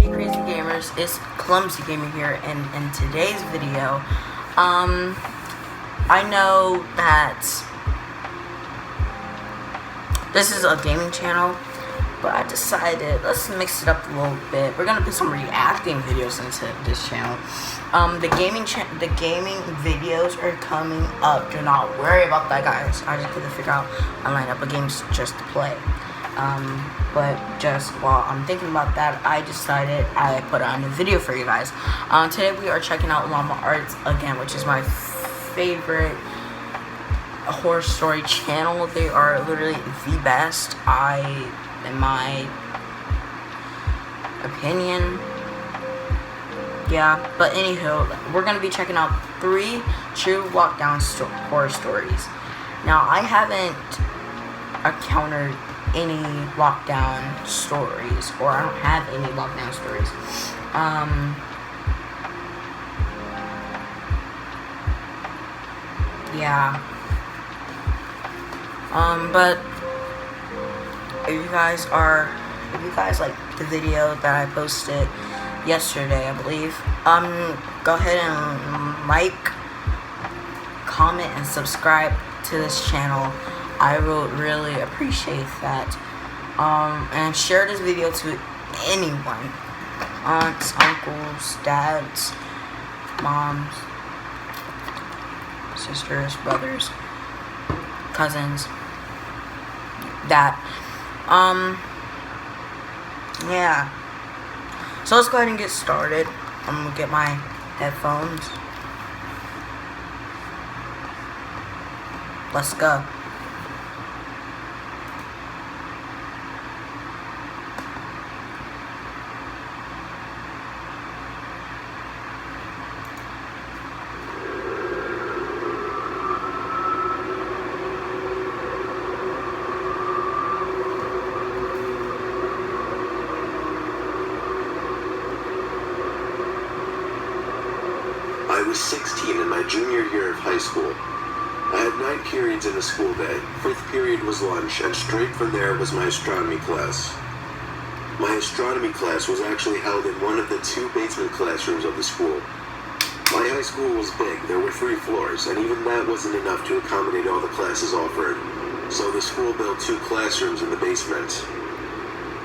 Hey crazy gamers, it's Clumsy Gamer here, and in today's video, I know that this is a gaming channel, but I decided let's mix it up a little bit. We're gonna put some reacting videos into this channel. The gaming videos are coming up. Do not worry about that, guys. I just couldn't figure out a lineup of games just to play. But just while I'm thinking about that, I decided I put on a video for you guys. Today we are checking out Llama Arts again, which is my favorite horror story channel. They are literally the best, in my opinion. Yeah, but anywho, we're gonna be checking out 3 true lockdown horror stories. Now, I haven't encountered any lockdown stories, or I don't have any lockdown stories. Yeah. But if you guys like the video that I posted yesterday, I believe, go ahead and like, comment, and subscribe to this channel. I would really appreciate that. And share this video to anyone. Aunts, uncles, dads, moms, sisters, brothers, cousins. That. Yeah. So let's go ahead and get started. I'm gonna get my headphones. Let's go. I was 16 in my junior year of high school. I had 9 periods in a school day. 5th period was lunch, and straight from there was my astronomy class. My astronomy class was actually held in one of the 2 basement classrooms of the school. My high school was big. There were 3 floors, and even that wasn't enough to accommodate all the classes offered. So the school built 2 classrooms in the basement.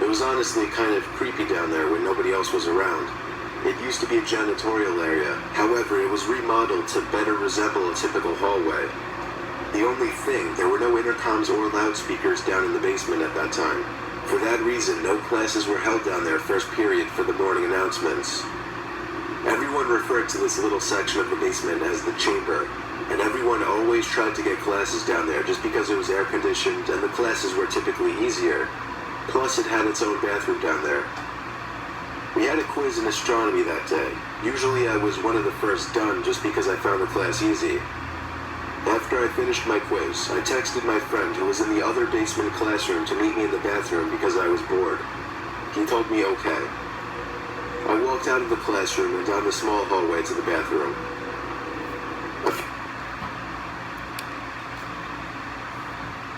It was honestly kind of creepy down there when nobody else was around. It used to be a janitorial area. However, it was remodeled to better resemble a typical hallway. The only thing, there were no intercoms or loudspeakers down in the basement at that time. For that reason, no classes were held down there first period for the morning announcements. Everyone referred to this little section of the basement as the chamber, and everyone always tried to get classes down there just because it was air conditioned and the classes were typically easier. Plus, it had its own bathroom down there. We had a quiz in astronomy that day. Usually I was one of the first done just because I found the class easy. After I finished my quiz, I texted my friend who was in the other basement classroom to meet me in the bathroom because I was bored. He told me okay. I walked out of the classroom and down the small hallway to the bathroom.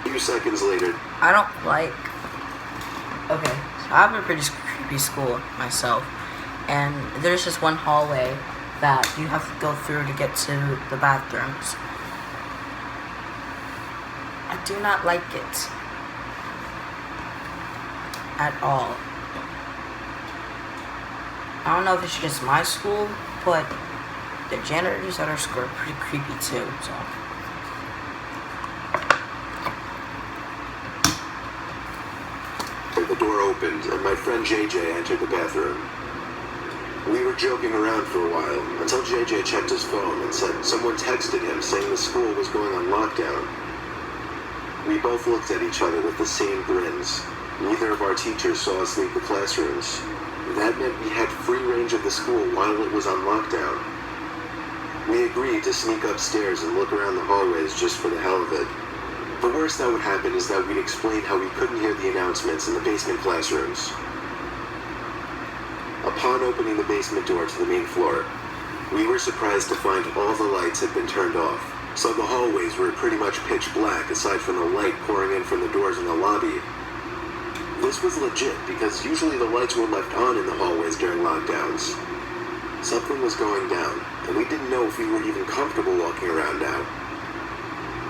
A few seconds later... I don't like... Okay, so I have a pretty creepy school myself, and there's just one hallway that you have to go through to get to the bathrooms. I do not like it at all. I don't know if it's just my school, but the janitors at our school are pretty creepy too, so. The door opened, and my friend JJ entered the bathroom. We were joking around for a while, until JJ checked his phone and said someone texted him saying the school was going on lockdown. We both looked at each other with the same grins. Neither of our teachers saw us leave the classrooms. That meant we had free range of the school while it was on lockdown. We agreed to sneak upstairs and look around the hallways just for the hell of it. The worst that would happen is that we'd explain how we couldn't hear the announcements in the basement classrooms. Upon opening the basement door to the main floor, we were surprised to find all the lights had been turned off, so the hallways were pretty much pitch black aside from the light pouring in from the doors in the lobby. The This was legit because usually the lights were left on in the hallways during lockdowns. Something was going down, and we didn't know if we were even comfortable walking around now.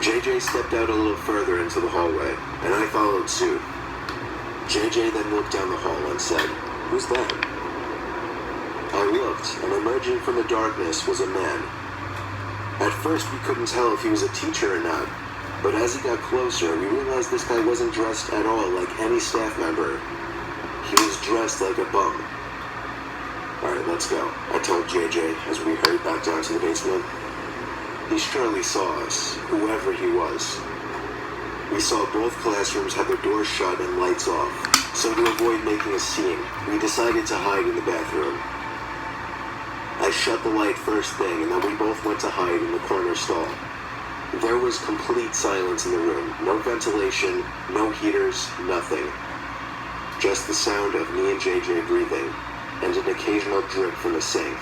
JJ stepped out a little further into the hallway, and I followed suit. JJ then looked down the hall and said, "Who's that?" I looked, and emerging from the darkness was a man. At first, we couldn't tell if he was a teacher or not, but as he got closer, we realized this guy wasn't dressed at all like any staff member. He was dressed like a bum. "Alright, let's go," I told JJ as we hurried back down to the basement. He surely saw us, whoever he was. We saw both classrooms have their doors shut and lights off, so to avoid making a scene, we decided to hide in the bathroom. I shut the light first thing, and then we both went to hide in the corner stall. There was complete silence in the room. No ventilation, no heaters, nothing. Just the sound of me and JJ breathing, and an occasional drip from the sink.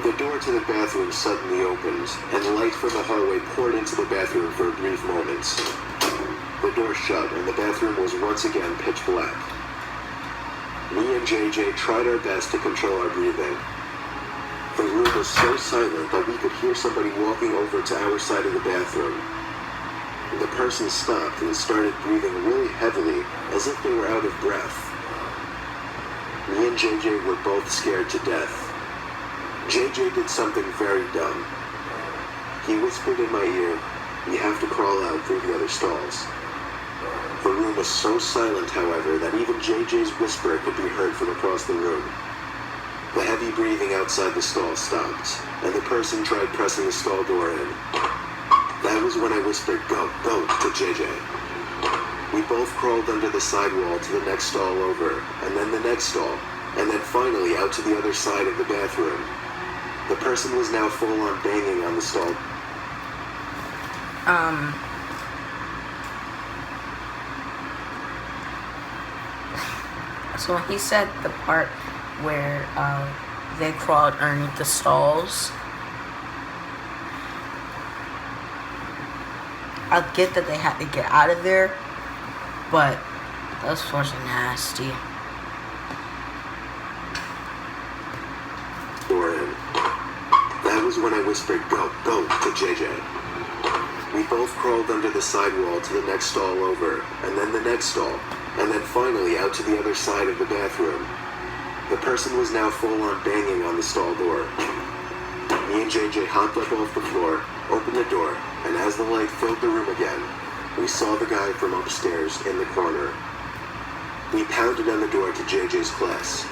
The door to the bathroom suddenly opened, and light from the hallway poured into the bathroom for a brief moment. The door shut, and the bathroom was once again pitch black. Me and JJ tried our best to control our breathing. The room was so silent that we could hear somebody walking over to our side of the bathroom. The person stopped and started breathing really heavily, as if they were out of breath. Me and JJ were both scared to death. JJ did something very dumb. He whispered in my ear, "We have to crawl out through the other stalls." The room was so silent, however, that even JJ's whisper could be heard from across the room. The heavy breathing outside the stall stopped, and the person tried pressing the stall door in. That was when I whispered, "Go, go," to JJ. We both crawled under the sidewall to the next stall over, and then the next stall, and then finally out to the other side of the bathroom. The person was now full on banging on the stall. So when he said the part where they crawled underneath the stalls, I get that they had to get out of there, but that's was nasty. Door in. That was when I whispered, "Go, go," to JJ. We both crawled under the sidewall to the next stall over, and then the next stall, and then finally out to the other side of the bathroom. The person was now full on banging on the stall door. Me and JJ hopped up off the floor, opened the door, and as the light filled the room again, we saw the guy from upstairs in the corner. We pounded on the door to JJ's class.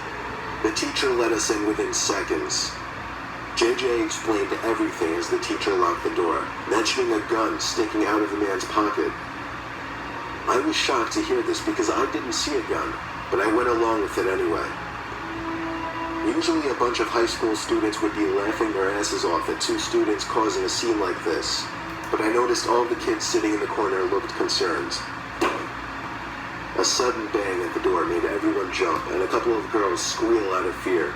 The teacher let us in within seconds. JJ explained everything as the teacher locked the door, mentioning a gun sticking out of the man's pocket. I was shocked to hear this because I didn't see a gun, but I went along with it anyway. Usually a bunch of high school students would be laughing their asses off at two students causing a scene like this, but I noticed all the kids sitting in the corner looked concerned. A sudden bang at the door made everyone jump, and a couple of girls squeal out of fear.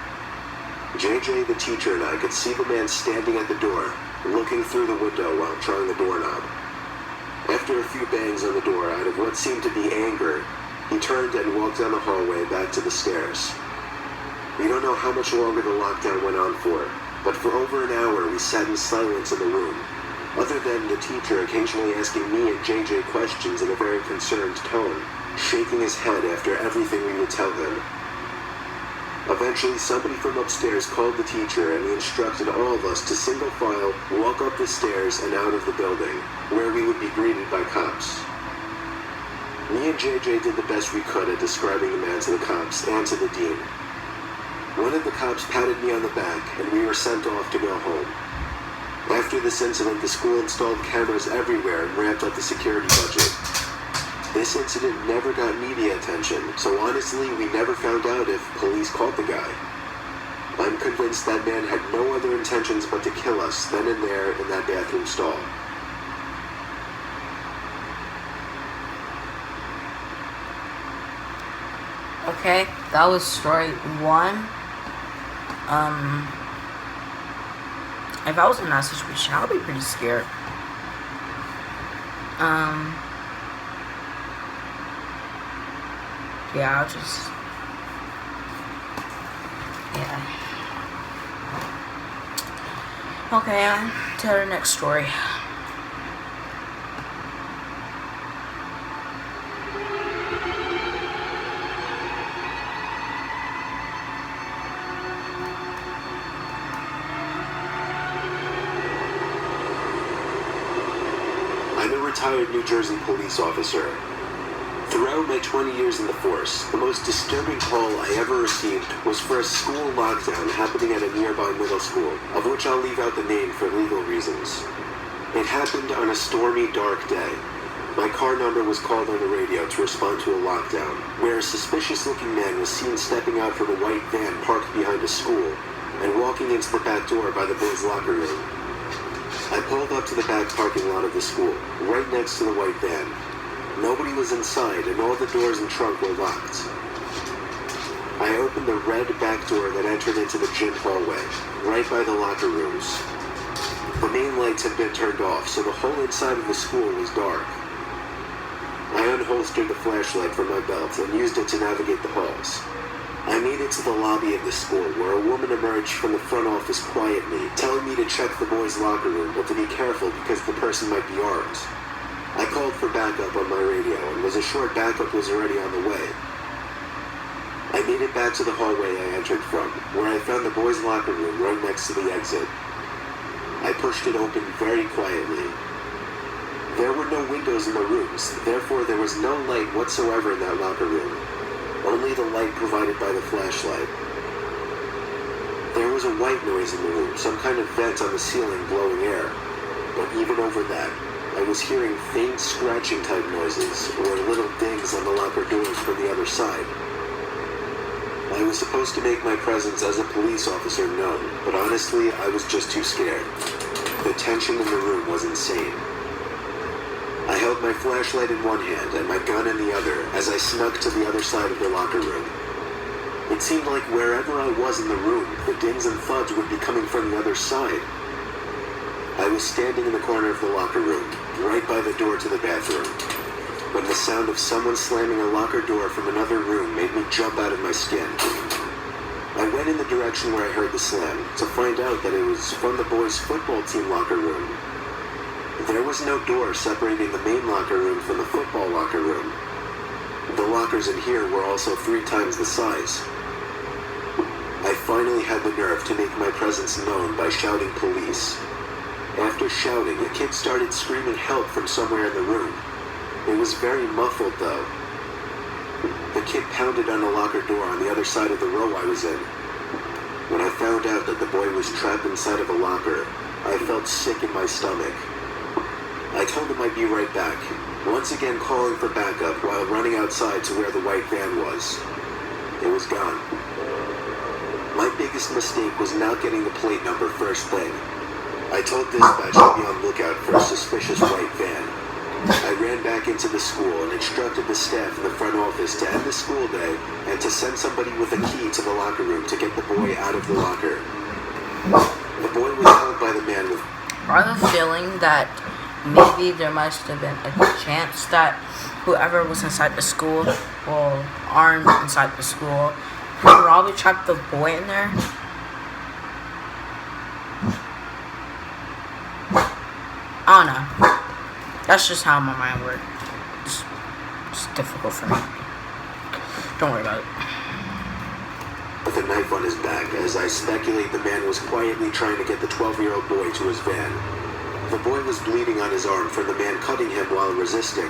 JJ, the teacher, and I could see the man standing at the door, looking through the window while trying the doorknob. After a few bangs on the door out of what seemed to be anger, he turned and walked down the hallway back to the stairs. We don't know how much longer the lockdown went on for, but for over an hour we sat in silence in the room, other than the teacher occasionally asking me and JJ questions in a very concerned tone, shaking his head after everything we would tell him. Eventually, somebody from upstairs called the teacher and he instructed all of us to single file walk up the stairs and out of the building, where we would be greeted by cops. Me and JJ did the best we could at describing the man to the cops and to the dean. One of the cops patted me on the back and we were sent off to go home. After this incident, the school installed cameras everywhere and ramped up the security budget. This incident never got media attention, so honestly, we never found out if police caught the guy. I'm convinced that man had no other intentions but to kill us then and there in that bathroom stall. Okay, that was story 1. If I was in that situation, I would be pretty scared. Yeah, I'll just... Yeah. Okay, on to the next story. I'm a retired New Jersey police officer. Throughout my 20 years in the force, the most disturbing call I ever received was for a school lockdown happening at a nearby middle school, of which I'll leave out the name for legal reasons. It happened on a stormy, dark day. My car number was called on the radio to respond to a lockdown, where a suspicious-looking man was seen stepping out from a white van parked behind a school and walking into the back door by the boys' locker room. I pulled up to the back parking lot of the school, right next to the white van. Nobody was inside, and all the doors and trunk were locked. I opened the red back door that entered into the gym hallway, right by the locker rooms. The main lights had been turned off, so the whole inside of the school was dark. I unholstered the flashlight from my belt and used it to navigate the halls. I made it to the lobby of the school, where a woman emerged from the front office quietly, telling me to check the boys' locker room, but to be careful because the person might be armed. I called for backup on my radio and was assured backup was already on the way. I made it back to the hallway I entered from, where I found the boys' locker room right next to the exit. I pushed it open very quietly. There were no windows in the rooms, therefore there was no light whatsoever in that locker room. Only the light provided by the flashlight. There was a white noise in the room, some kind of vent on the ceiling blowing air. But even over that, I was hearing faint scratching type noises, or little dings on the locker doors from the other side. I was supposed to make my presence as a police officer known, but honestly, I was just too scared. The tension in the room was insane. I held my flashlight in one hand and my gun in the other as I snuck to the other side of the locker room. It seemed like wherever I was in the room, the dings and thuds would be coming from the other side. I was standing in the corner of the locker room, right by the door to the bathroom, when the sound of someone slamming a locker door from another room made me jump out of my skin. I went in the direction where I heard the slam, to find out that it was from the boys' football team locker room. There was no door separating the main locker room from the football locker room. The lockers in here were also 3 times the size. I finally had the nerve to make my presence known by shouting police. After shouting, a kid started screaming help from somewhere in the room. It was very muffled though. The kid pounded on the locker door on the other side of the row I was in. When I found out that the boy was trapped inside of a locker, I felt sick in my stomach. I told him I'd be right back, once again calling for backup while running outside to where the white van was. It was gone. My biggest mistake was not getting the plate number first thing. I told dispatch to be on lookout for a suspicious white van. I ran back into the school and instructed the staff in the front office to end the school day and to send somebody with a key to the locker room to get the boy out of the locker. The boy was held by the man with... I have a feeling that maybe there must have been a chance that whoever was inside the school, or armed inside the school, probably trapped the boy in there. I don't know. That's just how my mind works. It's difficult for me. Don't worry about it. With a knife on his back, as I speculate the man was quietly trying to get the 12-year-old boy to his van. The boy was bleeding on his arm from the man cutting him while resisting.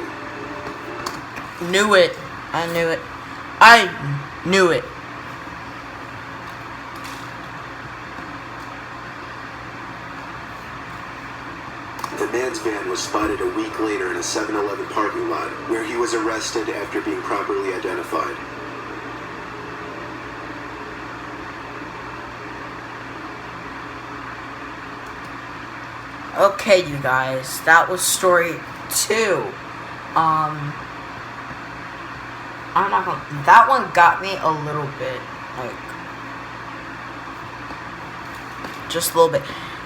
Knew it. I knew it. I knew it. The man's van was spotted a week later in a 7-Eleven parking lot, where he was arrested after being properly identified. Okay, you guys, that was story 2. I'm not gonna... That one got me a little bit, like... Just a little bit.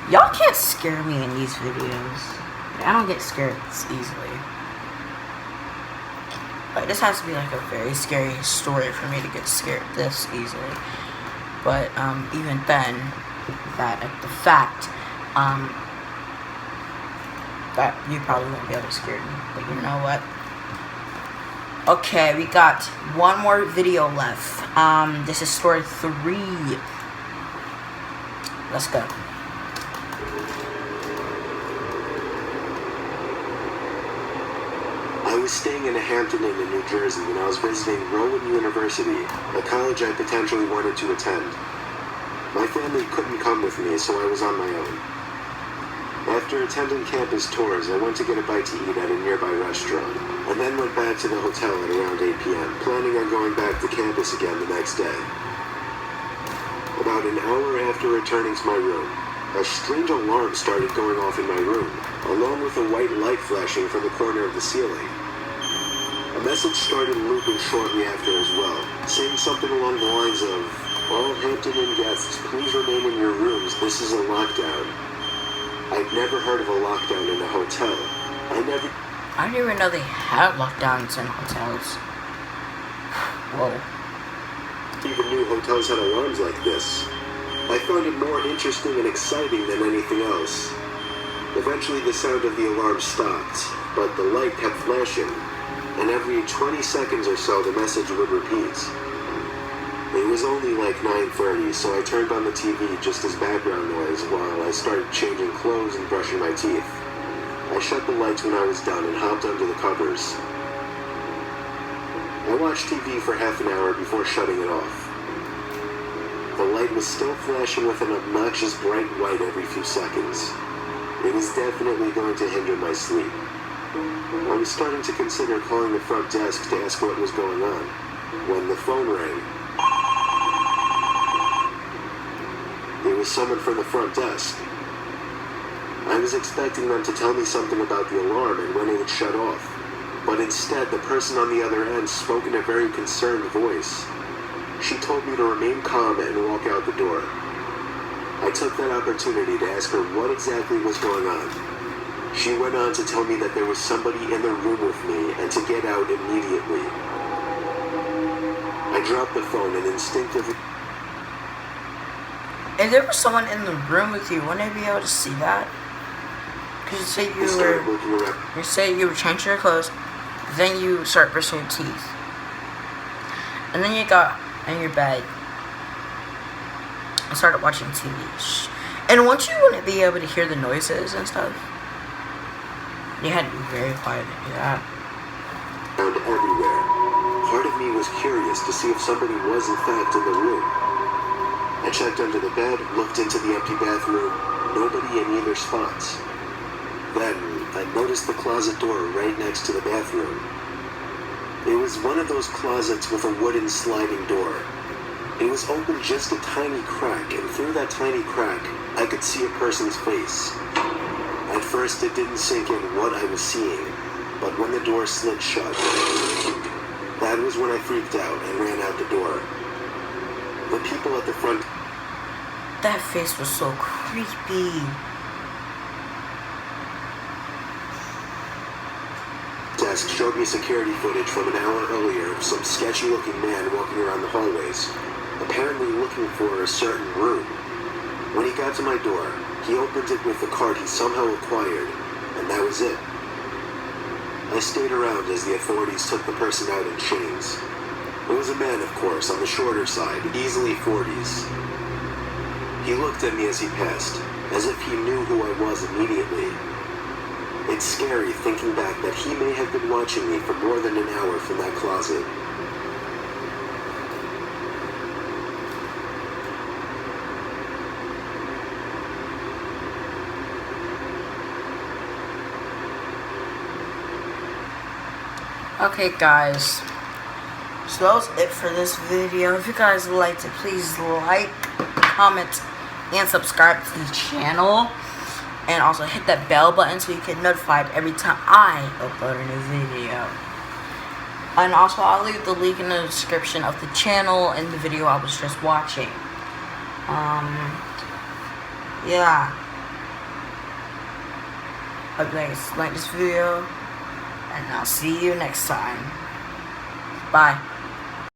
Y'all can't scare me in these videos. I don't get scared this easily. Like, this has to be like a very scary story for me to get scared this easily. But even then, that the fact that you probably won't be able to scare me. But you know what? Okay, we got one more video left. This is story 3. Let's go. I was staying in a Hampton Inn in New Jersey when I was visiting Rowan University, a college I potentially wanted to attend. My family couldn't come with me, so I was on my own. After attending campus tours, I went to get a bite to eat at a nearby restaurant, and then went back to the hotel at around 8 p.m., planning on going back to campus again the next day. About an hour after returning to my room, a strange alarm started going off in my room, along with a white light flashing from the corner of the ceiling. A message started looping shortly after as well, saying something along the lines of, "All Hampton Inn guests, please remain in your rooms, this is a lockdown." I'd never heard of a lockdown in a hotel. I didn't even know they had lockdowns in hotels. Whoa. Even knew hotels had alarms like this. I found it more interesting and exciting than anything else. Eventually the sound of the alarm stopped, but the light kept flashing, and every 20 seconds or so the message would repeat. It was only like 9:30, so I turned on the TV just as background noise while I started changing clothes and brushing my teeth. I shut the lights when I was done and hopped under the covers. I watched TV for half an hour before shutting it off. The light was still flashing with an obnoxious bright white every few seconds. It was definitely going to hinder my sleep. I was starting to consider calling the front desk to ask what was going on, when the phone rang. It was someone from the front desk. I was expecting them to tell me something about the alarm and when it would shut off, but instead the person on the other end spoke in a very concerned voice. She told me to remain calm and walk out the door. I took that opportunity to ask her what exactly was going on. She went on to tell me that there was somebody in the room with me and to get out immediately. I dropped the phone and instinctively... If there was someone in the room with you, wouldn't I be able to see that? Because you say you were changing your clothes, then you start brushing your teeth, and then you got in your bed and started watching TV. And once you wouldn't be able to hear the noises and stuff, you had to be very quiet to do that. Found everywhere. Part of me was curious to see if somebody was in fact in the room. I checked under the bed, looked into the empty bathroom, nobody in either spot. Then, I noticed the closet door right next to the bathroom. It was one of those closets with a wooden sliding door. It was open just a tiny crack, and through that tiny crack, I could see a person's face. At first, it didn't sink in what I was seeing, but when the door slid shut, that was when I freaked out and ran out the door. The people at the front... That face was so creepy. Desk showed me security footage from an hour earlier of some sketchy-looking man walking around the hallways, apparently looking for a certain room. When he got to my door, he opened it with the card he somehow acquired, and that was it. I stayed around as the authorities took the person out in chains. It was a man, of course, on the shorter side, easily 40s. He looked at me as he passed, as if he knew who I was immediately. It's scary thinking back that he may have been watching me for more than an hour from that closet. Okay, guys. So that was it for this video. If you guys liked it, please like, comment, and subscribe to the channel. And also hit that bell button so you get notified every time I upload a new video. And also I'll leave the link in the description of the channel and the video I was just watching. Yeah. Hope you guys like this video. And I'll see you next time. Bye.